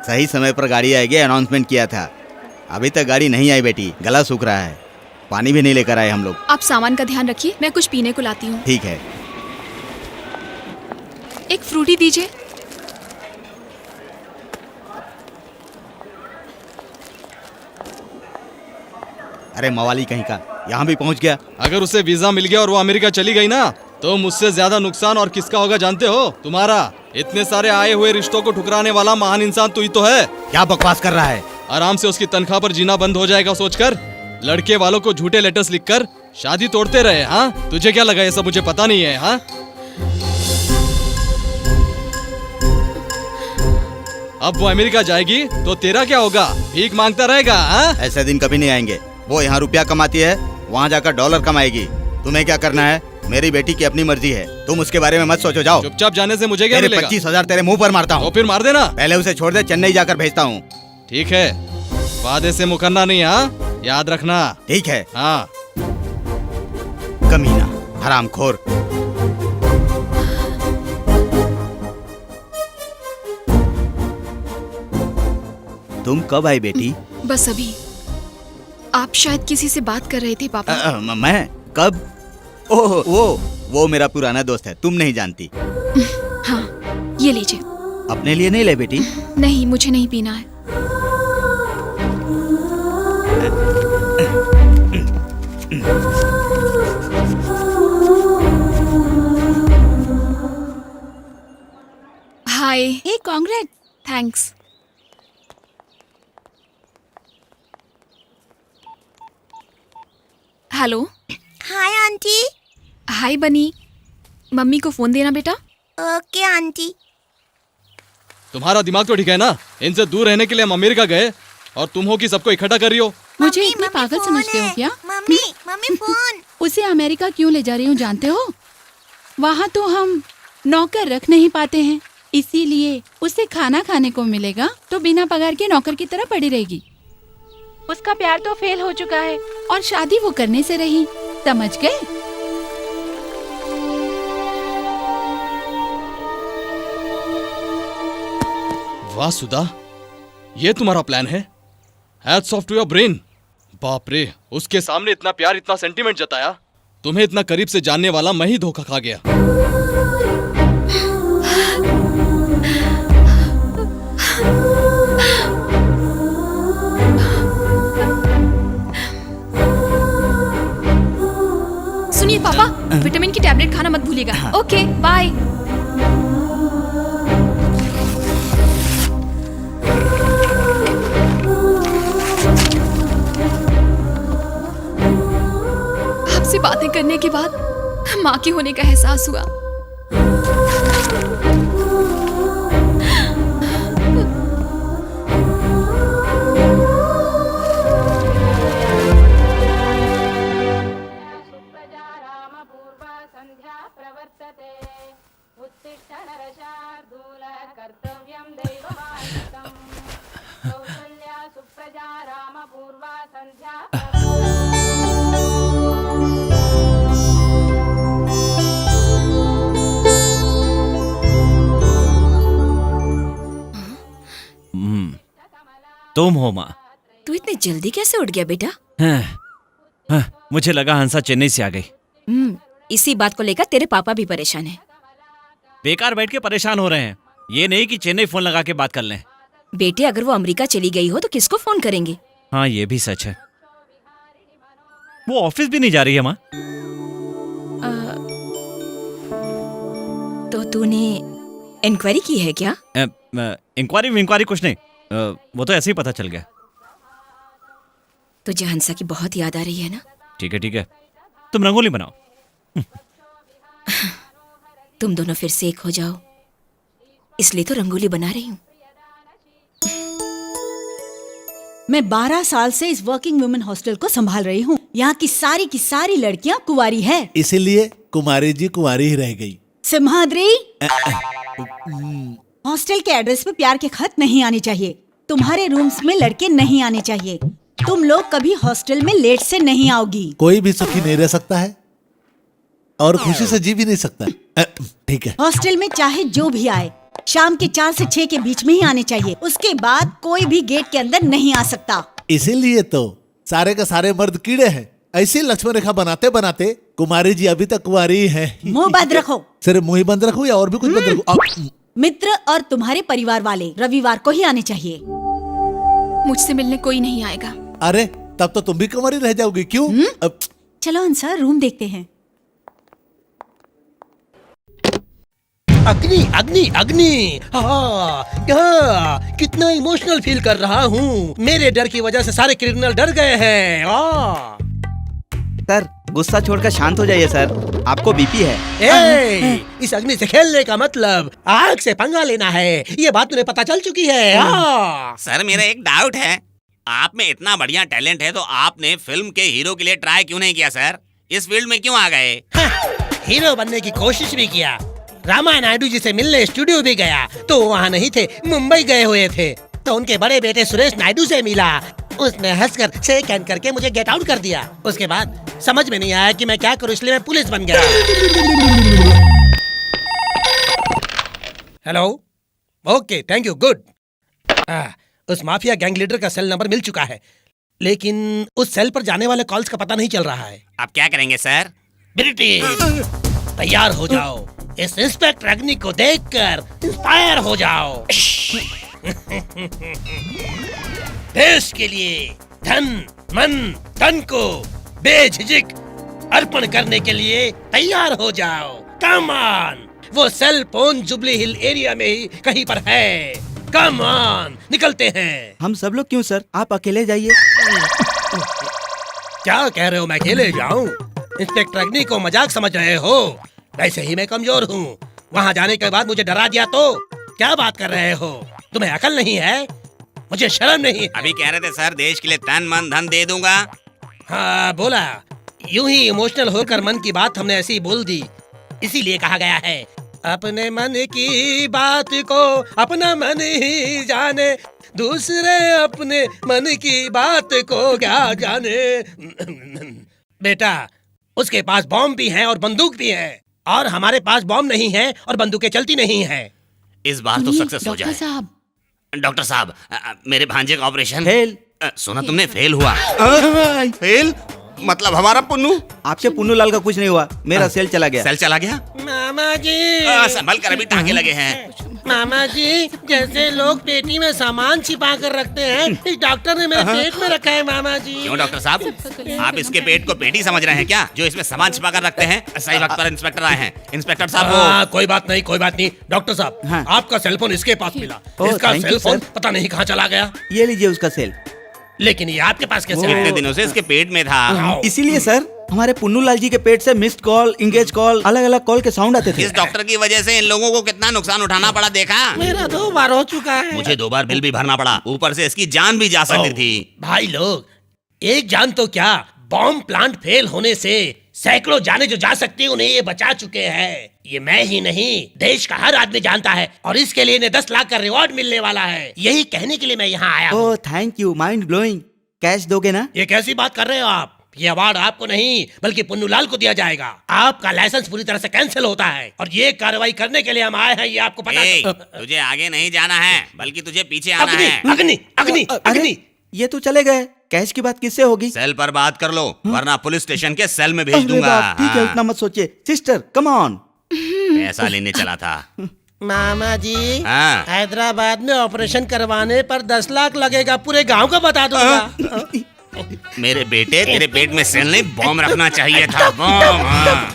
सही समय पर गाड़ी आएगी, अनाउंसमेंट किया था। अभी तक गाड़ी नहीं आई बेटी, गला सूख रहा है। पानी भी नहीं लेकर आए हम लोग। आप सामान का ध्यान रखिए, मैं कुछ पीने को लाती हूँ। ठीक है। एक फ्रूटी दीजिए। अरे मवाली कहीं का, यहाँ भी पहुँच गया। अगर उसे वीजा मिल गया और वो अमेरिका चली गई ना, तो मुझसे ज्यादा नुकसान और किसका होगा जानते हो? तुम्हारा। इतने सारे आए हुए रिश्तों को ठुकराने वाला महान इंसान तू ही तो है। क्या बकवास कर रहा है? आराम से उसकी तनख्वाह पर जीना बंद हो जाएगा सोचकर। लड़के वालों को झूठे लेटर्स लिखकर शादी तोड़ते रहे। हाँ, तुझे क्या लगा ये सब मुझे पता नहीं है? हाँ, अब वो अमेरिका जाएगी तो तेरा क्या होगा? भीख मांगता रहेगा? हाँ? ऐसे दिन कभी नहीं आएंगे। वो यहाँ रुपया कमाती है, वहाँ जाकर डॉलर कमाएगी। तुम्हें क्या करना है? मेरी बेटी की अपनी मर्जी है, तुम उसके बारे में मत सोचो। जाओ। चुपचाप जाने से मुझे क्या तेरे मिलेगा? 25,000 तेरे मुंह पर मारता तो हूँ। फिर मार देना। पहले उसे छोड़ दे, चेन्नई जाकर भेजता हूँ। ठीक है, वादे से मुकरना नहीं। हाँ, याद रखना। ठीक है। हाँ। कमीना, हरामखोर। तुम कब आई बेटी? बस अभी। आप शायद किसी से बात कर रहे थे पापा। मैं? कब? ओह, वो मेरा पुराना दोस्त है, तुम नहीं जानती। हाँ, ये लीजिए। अपने लिए नहीं ले बेटी? नहीं, मुझे नहीं पीना है। Hi. Hey congrats. Thanks. Hello. Hi aunty. Hi Bunny. Mummy को फोन देना बेटा। Okay aunty. तुम्हारा दिमाग तो ठीक है ना? इनसे दूर रहने के लिए हम अमेरिका गए और तुम हो कि सबको इकट्ठा कर रही हो। मुझे इतनी पागल समझते हो क्या? Mummy phone. उसे अमेरिका क्यों ले जा रही हूँ जानते हो? वहाँ तो हम नौकर रख नहीं पाते हैं, इसीलिए उसे खाना खाने को मिलेगा तो बिना पगार के नौकर की तरह पड़ी रहेगी। उसका प्यार तो फेल हो चुका है और शादी वो करने से रही, समझ गए? वाह सुधा, ये तुम्हारा प्लान है? Hats off to your brain. बाप रे, उसके सामने इतना प्यार, इतना सेंटीमेंट जताया। तुम्हें इतना करीब से जानने वाला मैं ही धोखा खा गया। सुनिए पापा, विटामिन की टैबलेट खाना मत भूलिएगा। Okay, bye. आपसे बातें करने के बाद माँ के होने का एहसास हुआ। तुम हो माँ? तू इतनी जल्दी कैसे उठ गया बेटा? मुझे लगा हंसा चेन्नई से आ गई। इसी बात को लेकर तेरे पापा भी परेशान हैं। बेकार बैठ के परेशान हो रहे हैं, ये नहीं कि चेन्नई फोन लगा के बात कर लें। बेटे, अगर वो अमेरिका चली गई हो तो किसको फोन करेंगे? हाँ, ये भी सच है। वो ऑफिस भी नहीं जा रही है माँ। तो तूने इंक्वायरी की है क्या? इंक्वायरी कुछ नहीं, वो तो ऐसे ही पता चल गया। तुझे हंसा की बहुत याद आ रही है ना? ठीक है, तुम रंगोली बनाओ। तुम दोनों फिर से एक हो जाओ, इसलिए तो रंगोली बना रही हूँ। मैं 12 साल से इस वर्किंग वुमेन हॉस्टल को संभाल रही हूँ। यहाँ की सारी लड़कियाँ कुंवारी है, इसीलिए कुमारी जी कुंवारी ही रह गई। सिम्हाद्री, हॉस्टल के एड्रेस पे प्यार के खत नहीं आने चाहिए। तुम्हारे रूम्स में लड़के नहीं आने चाहिए। तुम लोग कभी हॉस्टल में लेट से नहीं आओगी। कोई भी सुखी नहीं रह सकता है और खुशी से जी भी नहीं सकता है। ठीक है। हॉस्टल में चाहे जो भी आए, शाम के 4 से 6 के बीच में ही आने चाहिए। उसके बाद कोई भी गेट के अंदर नहीं आ सकता। इसीलिए तो सारे का सारे मर्द कीड़े हैं। ऐसी लक्ष्मण रेखा बनाते बनाते कुमारी जी अभी तक कुंवारी हैं। मुंह बंद रखो। सिर्फ मुंह ही बंद रखूं या और भी कुछ बंद रखूं? मित्र और तुम्हारे परिवार वाले रविवार को ही आने चाहिए। मुझसे मिलने कोई नहीं आएगा। अरे तब तो तुम भी कुंवारी रह जाओगी। क्यों? अब चलो अंसार, रूम देखते हैं। अग्नि अग्नि अग्नि, कितना इमोशनल फील कर रहा हूँ। मेरे डर की वजह से सारे क्रिमिनल डर गए हैं। सर गुस्सा छोड़कर शांत हो जाइए सर, आपको बीपी है। इस अग्नि से खेलने का मतलब आग से पंगा लेना है, ये बात तुम्हें पता चल चुकी है। सर मेरा एक डाउट है, आप में इतना बढ़िया टैलेंट है तो आपने फिल्म के हीरो के लिए ट्राई क्यों नहीं किया सर? इस फील्ड में क्यों आ गए? हीरो बनने की कोशिश भी किया, रामा नायडू जी से मिलने स्टूडियो भी गया तो वहाँ नहीं थे, मुंबई गए हुए थे। तो उनके बड़े बेटे सुरेश नायडू से मिला, उसने हंसकर शेक हैंड करके मुझे गेट आउट कर दिया। उसके बाद समझ में नहीं आया कि मैं क्या करूं, इसलिए मैं पुलिस बन गया। Hello, okay, thank you, good. उस माफिया गैंग लीडर का सेल नंबर मिल चुका है, लेकिन उस सेल पर जाने वाले कॉल्स का पता नहीं चल रहा है। आप क्या करेंगे सर? ब्रिटिश, तैयार हो जाओ। इस इंस्पेक्टर अग्नि को देखकर इंस्पायर हो जाओ। देश के लिए धन मन तन को बेझिझक अर्पण करने के लिए तैयार हो जाओ। कम ऑन, वो cell phone Jubilee Hill area में ही कहीं पर है। कम ऑन, निकलते हैं। हम सब लोग क्यों सर, आप अकेले जाइए। क्या कह रहे हो, मैं अकेले जाऊं? इंस्पेक्टर अग्नि को मजाक समझ रहे हो? वैसे ही मैं कमजोर हूँ, वहाँ जाने के बाद मुझे डरा दिया तो क्या बात कर रहे हो? तुम्हें अकल नहीं है? मुझे शर्म नहीं है? अभी कह रहे थे सर देश के लिए तन मन धन दे दूंगा। हाँ बोला, यूं ही इमोशनल होकर मन की बात हमने ऐसी बोल दी। इसीलिए कहा गया है, अपने मन की बात को अपना मन ही जाने, दूसरे अपने मन की बात को क्या जाने। बेटा, उसके पास बॉम्ब भी है और बंदूक भी है, और हमारे पास बॉम्ब नहीं है और बंदूकें चलती नहीं है। इस बार तो सक्सेस हो जाए। डॉक्टर साहब, मेरे भांजे का ऑपरेशन फेल। सुना तुमने, फेल हुआ। फेल मतलब हमारा पुन्नू? आपके पुन्नू लाल का कुछ नहीं हुआ, मेरा सेल चला गया। सेल चला गया? मामा जी, संभल कर, अभी टांके लगे हैं। मामा जी, जैसे लोग पेटी में सामान छिपा कर रखते हैं, इस डॉक्टर ने मेरे पेट में रखा है। मामा जी। क्यों डॉक्टर साहब, आप इसके पेट को पेटी समझ रहे हैं क्या, जो इसमें सामान छिपा कर रखते हैं? सही वक्त पर इंस्पेक्टर आए हैं। इंस्पेक्टर साहब, कोई बात नहीं, कोई बात नहीं। डॉक्टर साहब, हाँ। आपका सेलफोन इसके पास मिला। इसका thank you, सेलफोन sir। पता नहीं कहाँ चला गया। ये लीजिए उसका सेल। लेकिन ये आपके पास कैसे कितने आया? दिनों से इसके पेट में था। इसीलिए सर, हमारे पुन्नू लाल जी के पेट से मिस्ड कॉल, इंगेज कॉल, अलग अलग कॉल के साउंड आते थे। इस डॉक्टर की वजह से इन लोगों को कितना नुकसान उठाना पड़ा, देखा? मेरा 2 बार हो चुका है। मुझे 2 बार बिल भी भरना पड़ा, ऊपर से इसकी जान भी जा सकती थी। भाई लोग, एक जान तो क्या, बॉम्ब प्लांट फेल होने से सैकड़ों जाने जो जा सकती है उन्हें ये बचा चुके हैं। ये मैं ही नहीं, देश का हर आदमी जानता है, और इसके लिए इन्हें 10 लाख का रिवॉर्ड मिलने वाला है। यही कहने के लिए मैं यहाँ आया हूँ। Oh thank you, mind blowing. Cash दोगे ना? ये कैसी बात कर रहे हो आप? ये अवार्ड आपको नहीं बल्कि पुन्नू लाल को दिया जाएगा। आपका लाइसेंस पूरी तरह से कैंसिल होता है, और ये कार्रवाई करने के लिए हम आए हैं, ये आपको पता। तुझे आगे नहीं जाना है, बल्कि तुझे पीछे आना अग्नि है। अग्नि अग्नि अग्नि। ये तो चले गए, कैश की बात किससे होगी? सेल पर बात कर लो, वरना पुलिस स्टेशन के सेल में भेज दूंगा। ठीक है, उतना मत सोचिए। Sister come on. पैसा लेने चला था। मामा जी, हाँ। हैदराबाद में ऑपरेशन करवाने पर 10 लाख लगेगा, पूरे गांव को बता दूंगा। मेरे बेटे, तेरे पेट में सेल नहीं, बॉम्ब रखना चाहिए था। बॉम्ब।